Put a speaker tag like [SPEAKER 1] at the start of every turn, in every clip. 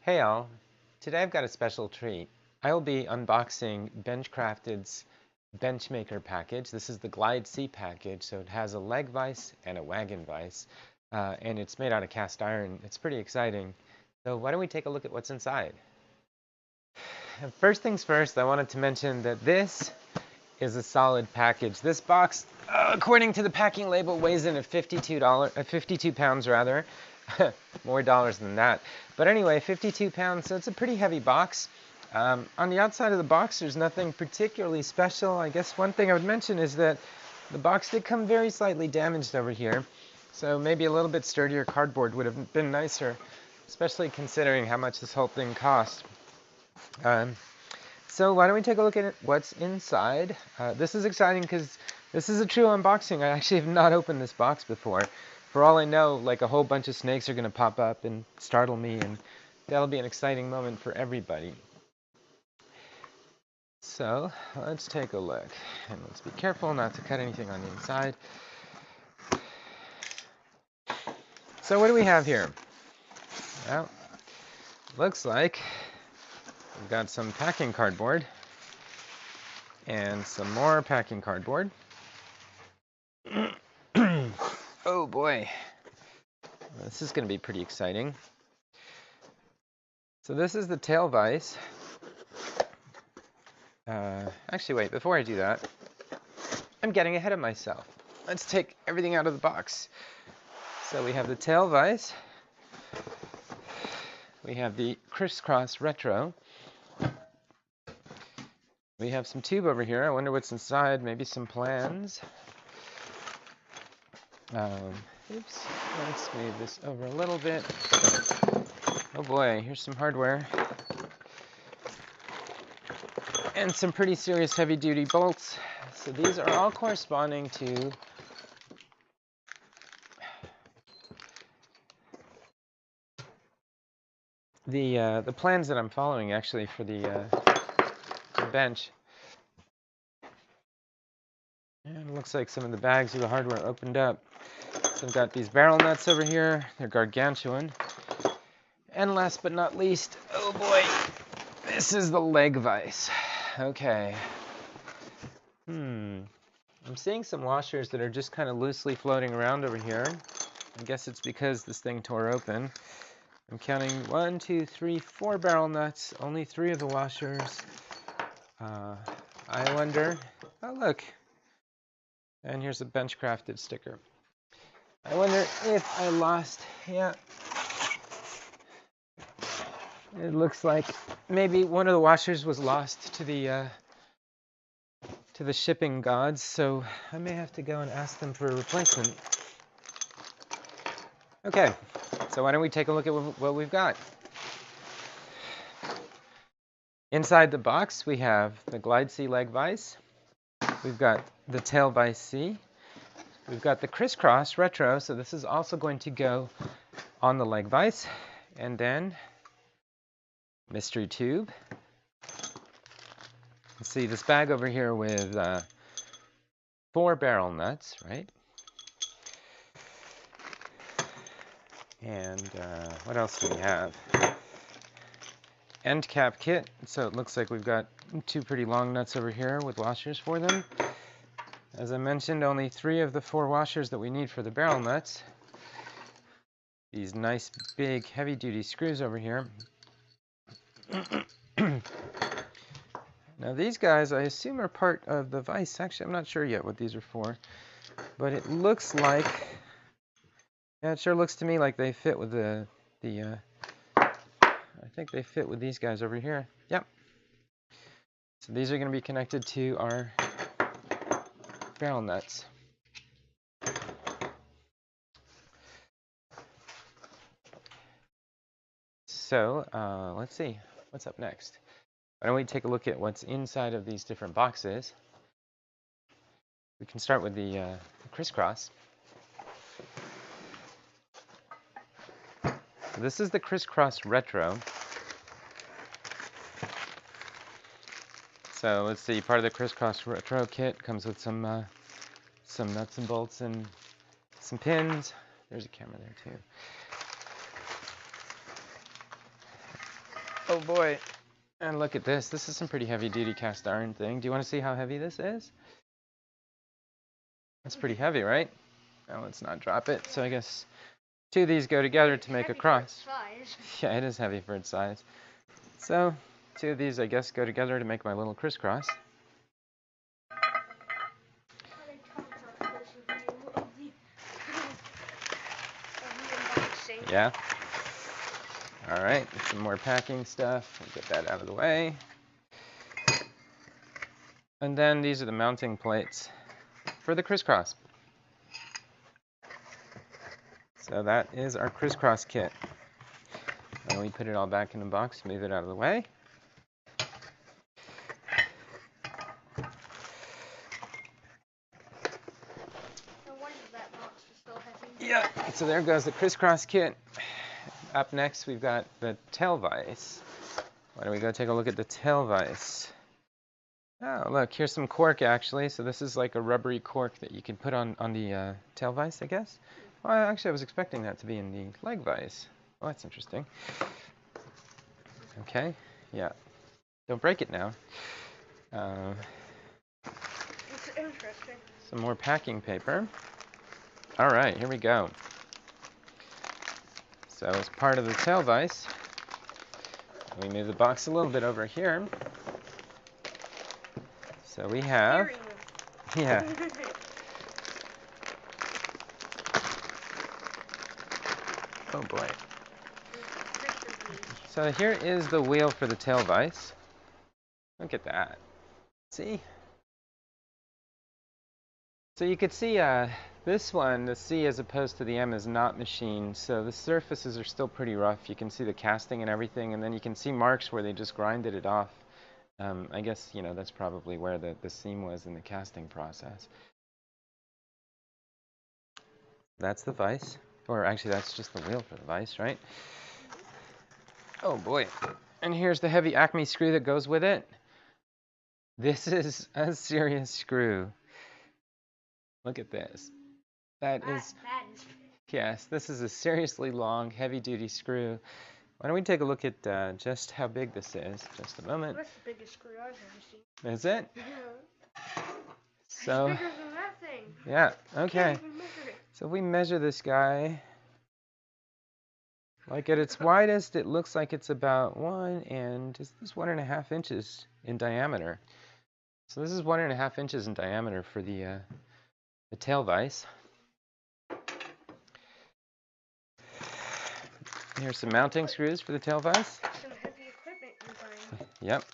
[SPEAKER 1] Hey all, today I've got a special treat. I will be unboxing Benchcrafted's Benchmaker package. This is the Glide C package, so it has a leg vise and a wagon vise, and it's made out of cast iron. It's pretty exciting. So why don't we take a look at what's inside? First things first, I wanted to mention that this is a solid package. This box, according to the packing label, weighs in at 52 pounds rather. More dollars than that. But anyway, 52 pounds, so it's a pretty heavy box. On the outside of the box, there's nothing particularly special. I guess one thing I would mention is that the box did come very slightly damaged over here. So maybe a little bit sturdier cardboard would have been nicer, especially considering how much this whole thing cost. So why don't we take a look at what's inside. This is exciting because this is a true unboxing. I actually have not opened this box before. For all I know, like a whole bunch of snakes are going to pop up and startle me, and that'll be an exciting moment for everybody. So let's take a look, and let's be careful not to cut anything on the inside. So what do we have here? Well, looks like we've got some packing cardboard and some more packing cardboard. Oh boy, this is going to be pretty exciting. So this is the tail vise. Actually, wait, before I do that, I'm getting ahead of myself. Let's take everything out of the box. So we have the tail vise. We have the Criss Cross Retro. We have some tube over here. I wonder what's inside. Maybe some plans. Oops, let's move this over a little bit. Oh boy, here's some hardware. And some pretty serious heavy-duty bolts. So these are all corresponding to the plans that I'm following actually for the bench. And it looks like some of the bags of the hardware opened up. So I've got these barrel nuts over here. They're gargantuan. And last but not least, oh boy, this is the leg vise. Okay. I'm seeing some washers that are just kind of loosely floating around over here. I guess it's because this thing tore open. I'm counting 1, 2, 3, 4 barrel nuts. Only 3 of the washers. I wonder. Oh look. And here's a Benchcrafted sticker. I wonder if I lost. Yeah. It looks like maybe one of the washers was lost to the shipping gods, so I may have to go and ask them for a replacement. Okay, so why don't we take a look at what we've got. Inside the box, we have the Glide C leg vise. We've got the tail vise C. We've got the Criss Cross Retro, so this is also going to go on the leg vise. And then mystery tube. Let's see this bag over here with 4 barrel nuts, right? And what else do we have? End cap kit. So it looks like we've got 2 pretty long nuts over here with washers for them. As I mentioned, only 3 of the 4 washers that we need for the barrel nuts. These nice big heavy-duty screws over here. Now these guys, I assume, are part of the vise. Actually, I'm not sure yet what these are for, but it looks like, yeah, it sure looks to me like they fit with I think they fit with these guys over here. Yep. So these are going to be connected to our barrel nuts. So let's see, what's up next? Why don't we take a look at what's inside of these different boxes? We can start with the Criss Cross. This is the Criss Cross Retro. So let's see, part of the Criss Cross Retro kit comes with some nuts and bolts and some pins. There's a camera there too. Oh boy. And look at this. This is some pretty heavy duty cast iron thing. Do you want to see how heavy this is? That's pretty heavy, right? Now let's not drop it. So I guess two of these go together to make a cross. Yeah, it is heavy for its size. So two of these, I guess, go together to make my little crisscross. Yeah. All right, some more packing stuff. We'll get that out of the way. And then these are the mounting plates for the crisscross. So that is our Criss Cross Kit. And we put it all back in the box, move it out of the way. Yeah, so there goes the Criss Cross Kit. Up next, we've got the tail vise. Why don't we go take a look at the tail vise? Oh, look, here's some cork, actually. So this is like a rubbery cork that you can put on the tail vise, I guess. Well, actually, I was expecting that to be in the leg vise. Oh, that's interesting. Okay, yeah. Don't break it now.
[SPEAKER 2] It's interesting.
[SPEAKER 1] Some more packing paper. All right, here we go. So as part of the tail vise, we move the box a little bit over here. So we have, yeah. Oh boy. So here is the wheel for the tail vise. Look at that. See? So you could see this one, the C as opposed to the M, is not machined. So the surfaces are still pretty rough. You can see the casting and everything, and then you can see marks where they just grinded it off. I guess, you know, that's probably where the seam was in the casting process. That's the vise. Or actually, that's just the wheel for the vise, right? Oh boy. And here's the heavy Acme screw that goes with it. This is a serious screw. Look at this. That is, yes, this is a seriously long, heavy-duty screw. Why don't we take a look at just how big this is? Just a moment.
[SPEAKER 2] That's the biggest screw I've ever seen.
[SPEAKER 1] Is it?
[SPEAKER 2] Yeah.
[SPEAKER 1] So,
[SPEAKER 2] It's bigger than that thing.
[SPEAKER 1] yeah, okay.
[SPEAKER 2] Can't even measure it.
[SPEAKER 1] So if we measure this guy, like at its widest, it looks like it's about 1.5 inches in diameter. So this is 1.5 inches in diameter for the tail vise. Here's some mounting screws for the tail vise.
[SPEAKER 2] Some heavy equipment combined.
[SPEAKER 1] Yep.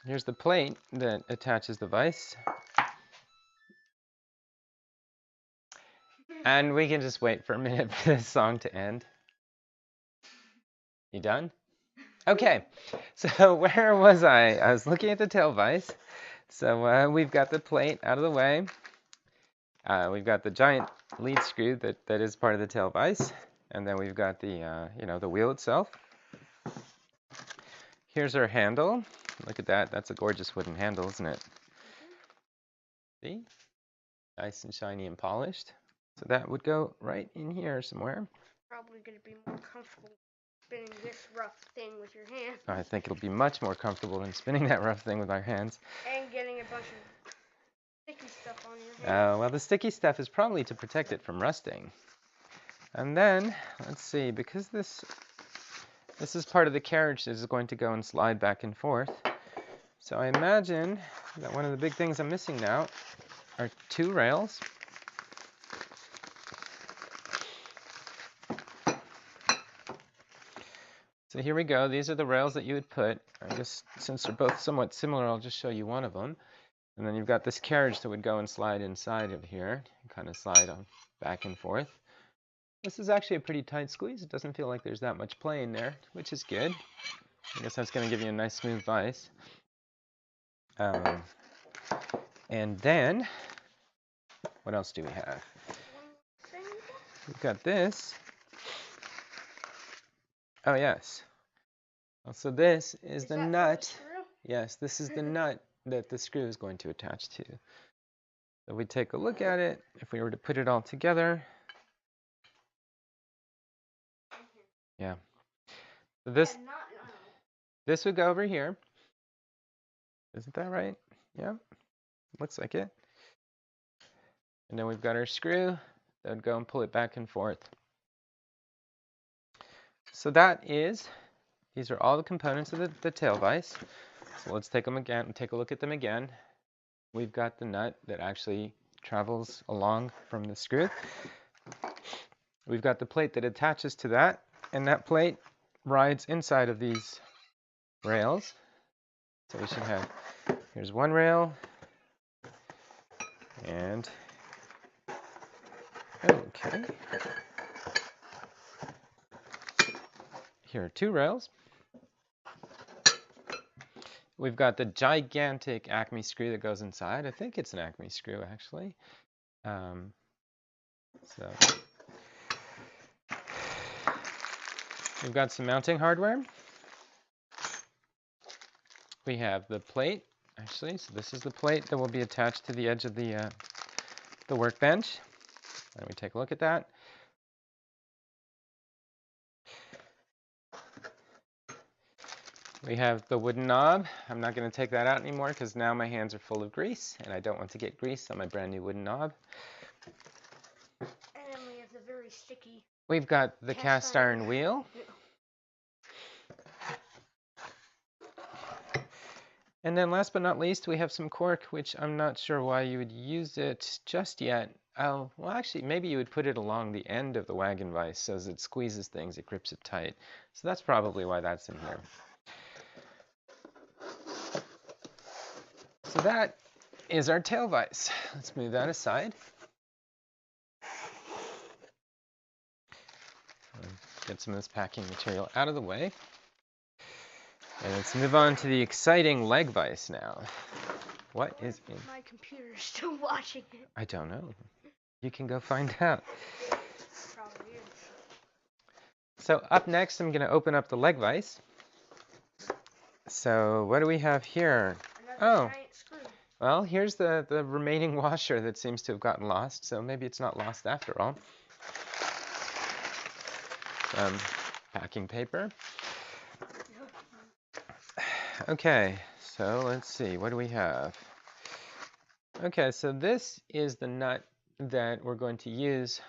[SPEAKER 1] Here's the plate that attaches the vise. And we can just wait for a minute for this song to end. You done? Okay. So where was I? I was looking at the tail vise. So we've got the plate out of the way. We've got the giant lead screw that is part of the tail vise. And then we've got the, the wheel itself. Here's our handle. Look at that. That's a gorgeous wooden handle, isn't it? See? Nice and shiny and polished. So that would go right in here somewhere.
[SPEAKER 2] Probably going to be more comfortable spinning this rough thing with your hands.
[SPEAKER 1] I think it'll be much more comfortable than spinning that rough thing with our hands.
[SPEAKER 2] And getting a bunch of sticky stuff on your hands.
[SPEAKER 1] Well, the sticky stuff is probably to protect it from rusting. And then, let's see, because this is part of the carriage that is going to go and slide back and forth. So I imagine that one of the big things I'm missing now are two rails. So here we go. These are the rails that you would put. I guess since they're both somewhat similar, I'll just show you one of them. And then you've got this carriage that would go and slide inside of here, kind of slide on back and forth. This is actually a pretty tight squeeze. It doesn't feel like there's that much play in there, which is good. I guess that's going to give you a nice smooth vise. And then, what else do we have? We've got this. Oh, yes. So this is the nut. Yes, this is the nut that the screw is going to attach to. So we take a look at it. If we were to put it all together. Yeah. So this, this would go over here. Isn't that right? Yeah, looks like it. And then we've got our screw that would go and pull it back and forth. So these are all the components of the tail vise. So let's take them again and take a look at them again. We've got the nut that actually travels along from the screw. We've got the plate that attaches to that, and that plate rides inside of these rails. So we should have, here's one rail, and okay. Here are two rails. We've got the gigantic Acme screw that goes inside. I think it's an Acme screw, actually. So we've got some mounting hardware. We have the plate, actually. So this is the plate that will be attached to the edge of the workbench. Let me take a look at that. We have the wooden knob. I'm not going to take that out anymore because now my hands are full of grease and I don't want to get grease on my brand new wooden knob.
[SPEAKER 2] And then we have the very sticky.
[SPEAKER 1] We've got the cast iron wheel. And then last but not least, we have some cork, which I'm not sure why you would use it just yet. Oh, well, actually, maybe you would put it along the end of the wagon vise so as it squeezes things, it grips it tight. So that's probably why that's in here. So that is our tail vise. Let's move that aside. Get some of this packing material out of the way. And let's move on to the exciting leg vise now. What is in?
[SPEAKER 2] My computer's still watching it.
[SPEAKER 1] I don't know. You can go find out.
[SPEAKER 2] Probably is.
[SPEAKER 1] So up next, I'm going to open up the leg vise. So what do we have here?
[SPEAKER 2] Another giant screw.
[SPEAKER 1] Well, here's the remaining washer that seems to have gotten lost. So maybe it's not lost after all. Packing paper. Okay, so let's see, what do we have? Okay, so this is the nut that we're going to use.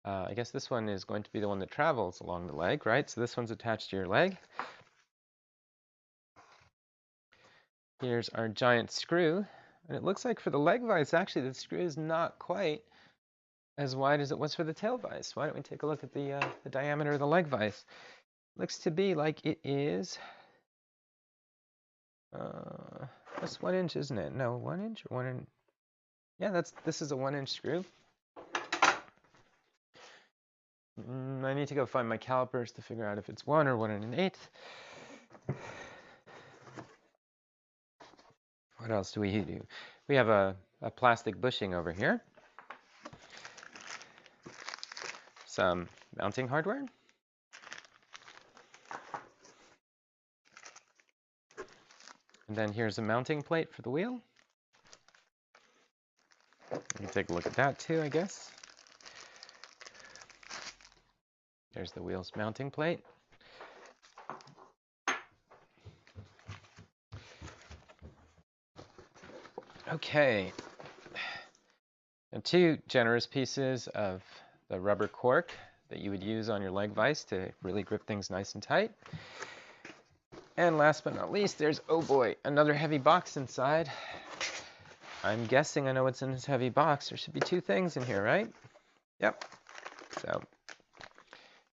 [SPEAKER 1] I guess this one is going to be the one that travels along the leg, right? So this one's attached to your leg. Here's our giant screw. And it looks like for the leg vise, actually, the screw is not quite as wide as it was for the tail vise. Why don't we take a look at the diameter of the leg vise? Looks to be like it is... that's 1 inch, isn't it? No, 1 inch or 1 inch? Yeah, this is a 1 inch screw. I need to go find my calipers to figure out if it's 1 or 1 1/8. What else do we do? We have a plastic bushing over here. Some mounting hardware. And then here's a mounting plate for the wheel. You can take a look at that too, I guess. There's the wheel's mounting plate. Okay. And 2 generous pieces of the rubber cork that you would use on your leg vise to really grip things nice and tight. And last but not least, there's, oh boy, another heavy box inside. I'm guessing I know what's in this heavy box. There should be 2 things in here, right? Yep. So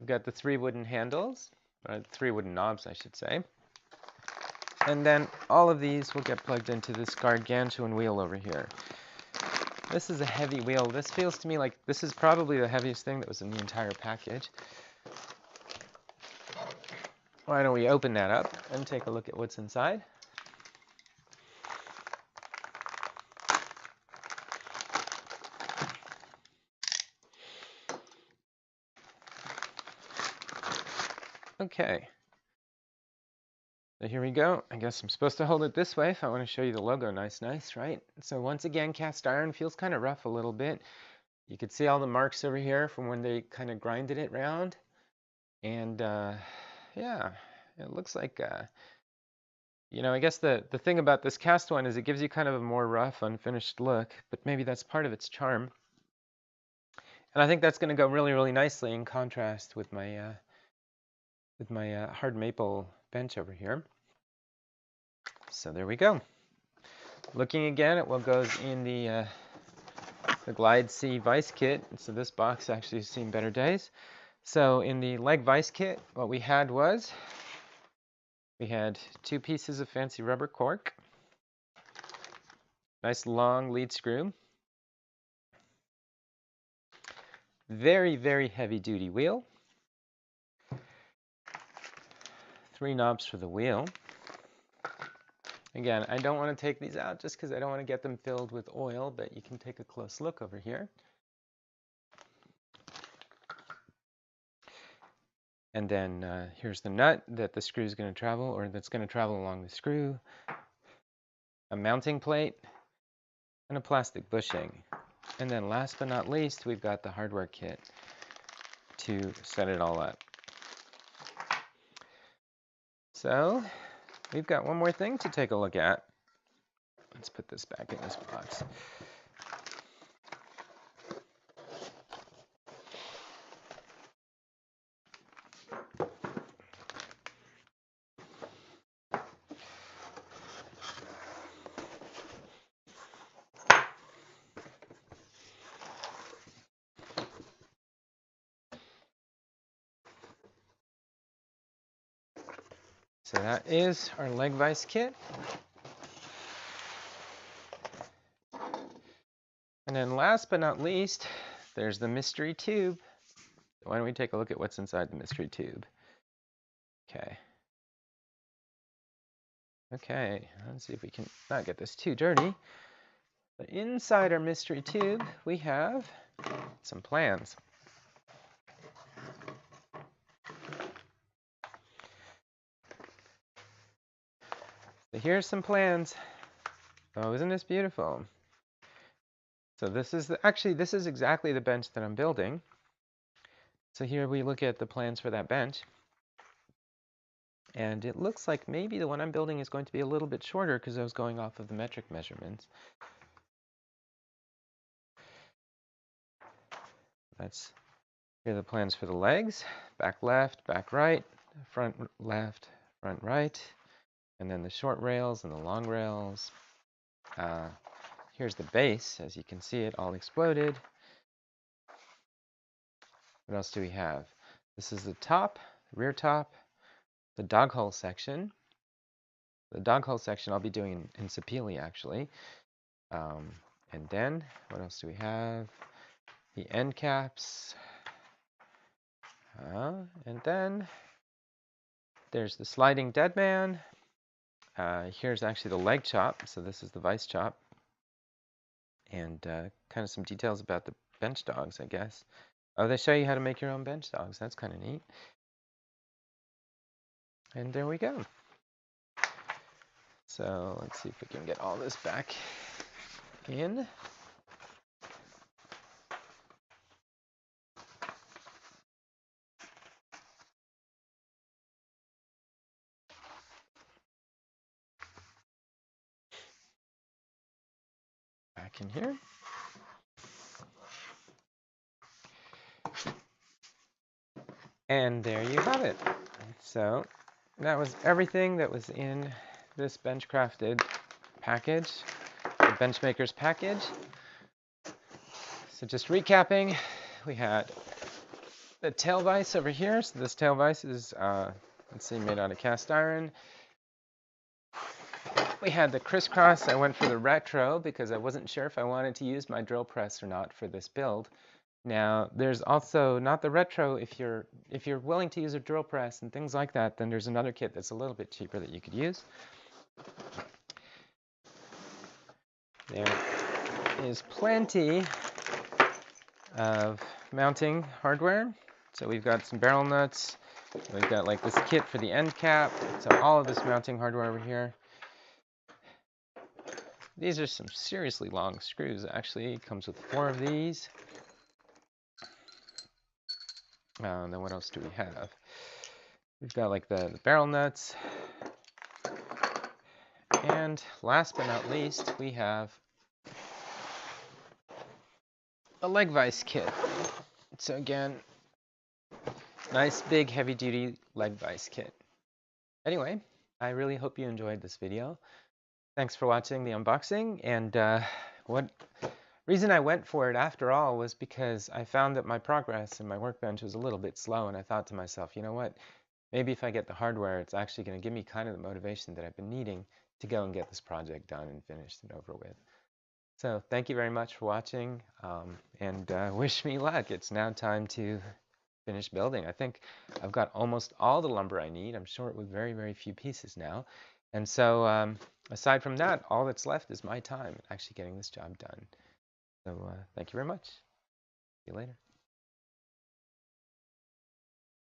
[SPEAKER 1] we've got the 3 wooden handles, or 3 wooden knobs, I should say. And then all of these will get plugged into this gargantuan wheel over here. This is a heavy wheel. This feels to me like this is probably the heaviest thing that was in the entire package. Why don't we open that up and take a look at what's inside? Okay. So here we go. I guess I'm supposed to hold it this way if I want to show you the logo nice, right? So once again, cast iron feels kind of rough a little bit. You can see all the marks over here from when they kind of grinded it round. And yeah, It looks like, you know, I guess the thing about this cast one is it gives you kind of a more rough, unfinished look, but maybe that's part of its charm. And I think that's going to go really, really nicely in contrast with my hard maple bench over here. So there we go. Looking again at what goes in the Glide C Vise kit. So this box actually has seen better days. So in the leg vise kit, what we had was, we had 2 pieces of fancy rubber cork, nice long lead screw, very, very heavy duty wheel, 3 knobs for the wheel. Again, I don't want to take these out just because I don't want to get them filled with oil, but you can take a close look over here. And then here's the nut that the screw is going to travel, or that's going to travel along the screw, a mounting plate, and a plastic bushing. And then last but not least, we've got the hardware kit to set it all up. So we've got one more thing to take a look at. Let's put this back in this box. So that is our leg vise kit. And then last but not least, there's the mystery tube. Why don't we take a look at what's inside the mystery tube? Okay. Okay, let's see if we can not get this too dirty. But inside our mystery tube, we have some plans. So here's some plans. Oh, isn't this beautiful? So this is this is exactly the bench that I'm building. So here we look at the plans for that bench. And it looks like maybe the one I'm building is going to be a little bit shorter because I was going off of the metric measurements. Here are the plans for the legs. Back left, back right, front left, front right. And then the short rails and the long rails. Here's the base. As you can see, it all exploded. What else do we have? This is the top, rear top, the dog hole section. The dog hole section I'll be doing in Sapele, actually. And then, what else do we have? The end caps. And then, there's the sliding dead man. Here's actually the leg chop. So this is the vise chop. And kind of some details about the bench dogs, I guess. Oh, they show you how to make your own bench dogs. That's kind of neat. And there we go. So let's see if we can get all this back in. Back in here. And there you have it. So that was everything that was in this Benchcrafted package, the Benchmaker's package. So just recapping, we had the tail vise over here. So this tail vise is, let's see, made out of cast iron. We had the Criss Cross. I went for the retro because I wasn't sure if I wanted to use my drill press or not for this build. Now, there's also not the retro. If you're willing to use a drill press and things like that, then there's another kit that's a little bit cheaper that you could use. There is plenty of mounting hardware. So we've got some barrel nuts. We've got like this kit for the end cap. So all of this mounting hardware over here. These are some seriously long screws. Actually, it comes with 4 of these. Then what else do we have? We've got like the barrel nuts. And last but not least, we have a leg vise kit. So again, nice big heavy duty leg vise kit. Anyway, I really hope you enjoyed this video. Thanks for watching the unboxing. And what reason I went for it after all was because I found that my progress in my workbench was a little bit slow, and I thought to myself, you know what, maybe if I get the hardware, it's actually going to give me kind of the motivation that I've been needing to go and get this project done and finished and over with. So thank you very much for watching, and wish me luck. It's now time to finish building. I think I've got almost all the lumber I need. I'm short with very, very few pieces now. And so aside from that, all that's left is my time actually getting this job done. So thank you very much. See you later.